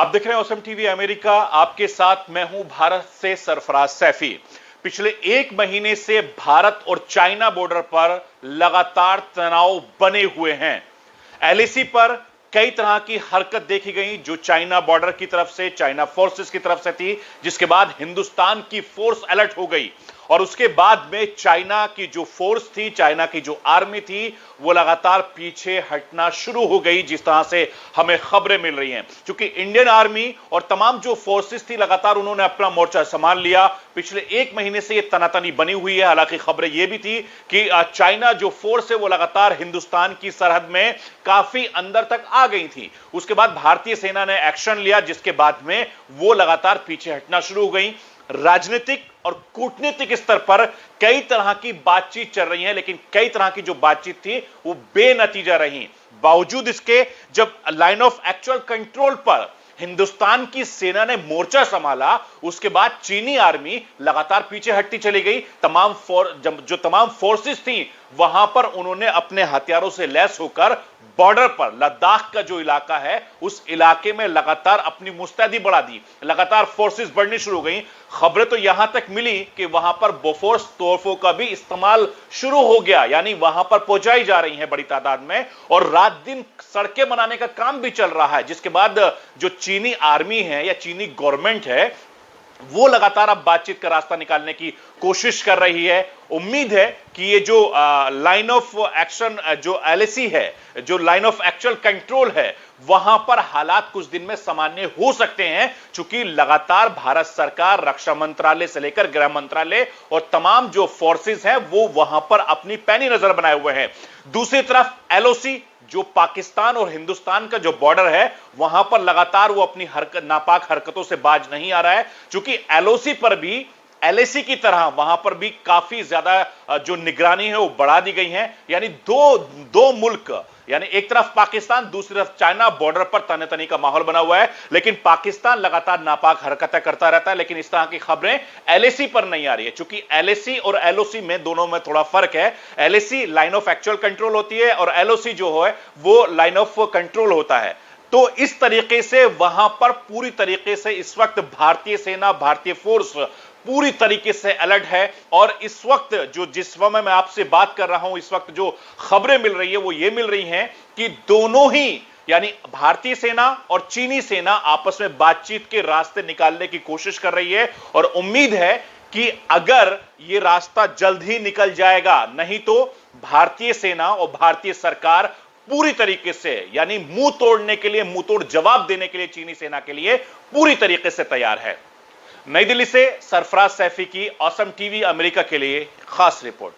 आप देख रहे हैं ऑसम टीवी अमेरिका। आपके साथ मैं हूं भारत से सरफराज सैफी। पिछले एक महीने से भारत और चाइना बॉर्डर पर लगातार तनाव बने हुए हैं। एलएसी पर कई तरह की हरकत देखी गई जो चाइना बॉर्डर की तरफ से, चाइना फोर्सेस की तरफ से थी, जिसके बाद हिंदुस्तान की फोर्स अलर्ट हो गई और उसके बाद में चाइना की जो फोर्स थी, चाइना की जो आर्मी थी, वो लगातार पीछे हटना शुरू हो गई, जिस तरह से हमें खबरें मिल रही हैं। क्योंकि इंडियन आर्मी और तमाम जो फोर्सेस थी, लगातार उन्होंने अपना मोर्चा संभाल लिया। पिछले एक महीने से ये तनातनी बनी हुई है। हालांकि खबरें ये भी थी कि चाइना जो फोर्स है वो लगातार हिंदुस्तान की सरहद में काफी अंदर तक आ गई थी। उसके बाद भारतीय सेना ने एक्शन लिया, जिसके बाद में वो लगातार पीछे हटना शुरू हो गई। राजनीतिक और कूटनीतिक स्तर पर कई तरह की बातचीत चल रही है, लेकिन कई तरह की जो बातचीत थी वो बेनतीजा रही। बावजूद इसके जब लाइन ऑफ एक्चुअल कंट्रोल पर हिंदुस्तान की सेना ने मोर्चा संभाला, उसके बाद चीनी आर्मी लगातार पीछे हटती चली गई। जो तमाम फोर्सेस थी वहां पर उन्होंने अपने हथियारों से लैस होकर बॉर्डर पर, लद्दाख का जो इलाका है, उस इलाके में लगातार अपनी मुस्तैदी बढ़ा दी। लगातार फोर्सेस बढ़नी शुरू हो गई। खबरें तो यहां तक मिली कि वहां पर बोफोर्स तोपों का भी इस्तेमाल शुरू हो गया, यानी वहां पर पहुंचाई जा रही है बड़ी तादाद में, और रात दिन सड़कें बनाने का काम भी चल रहा है। जिसके बाद जो चीनी आर्मी है या चीनी गवर्नमेंट है, वो लगातार अब बातचीत का रास्ता निकालने की कोशिश कर रही है। उम्मीद है कि ये जो लाइन ऑफ एक्शन, जो एलएसी है, जो लाइन ऑफ एक्चुअल कंट्रोल है, वहां पर हालात कुछ दिन में सामान्य हो सकते हैं। चूंकि लगातार भारत सरकार, रक्षा मंत्रालय से लेकर गृह मंत्रालय और तमाम जो फोर्सेस हैं वो वहां पर अपनी पैनी नजर बनाए हुए हैं। दूसरी तरफ एलओसी, जो पाकिस्तान और हिंदुस्तान का जो बॉर्डर है, वहां पर लगातार वो अपनी नापाक हरकतों से बाज नहीं आ रहा है। क्योंकि एलओसी पर भी एलएसी की तरह वहां पर भी काफी ज्यादा जो निगरानी है वो बढ़ा दी गई है। यानी दो मुल्क, यानी एक तरफ पाकिस्तान, दूसरी तरफ चाइना, बॉर्डर पर तनातनी का माहौल बना हुआ है। लेकिन पाकिस्तान लगातार नापाक हरकतें करता रहता है, लेकिन इस तरह की खबरें एलएसी पर नहीं आ रही है। क्योंकि एलएसी और एलओसी में, दोनों में थोड़ा फर्क है। LAC line of actual control होती है और एलओसी जो है वो लाइन ऑफ कंट्रोल होता है। तो इस तरीके से वहां पर पूरी तरीके से इस वक्त भारतीय सेना, भारतीय फोर्स पूरी तरीके से अलर्ट है। और इस वक्त जिस समय मैं आपसे बात कर रहा हूं, इस वक्त जो खबरें मिल रही है वो ये मिल रही हैं कि दोनों ही, यानी भारतीय सेना और चीनी सेना आपस में बातचीत के रास्ते निकालने की कोशिश कर रही है। और उम्मीद है कि अगर ये रास्ता जल्द ही निकल जाएगा, नहीं तो भारतीय सेना और भारतीय सरकार पूरी तरीके से, यानी मुंह तोड़ने के लिए, मुंह तोड़ जवाब देने के लिए चीनी सेना के लिए पूरी तरीके से तैयार है। नई दिल्ली से सरफराज सैफी की ऑसम टीवी अमेरिका के लिए खास रिपोर्ट।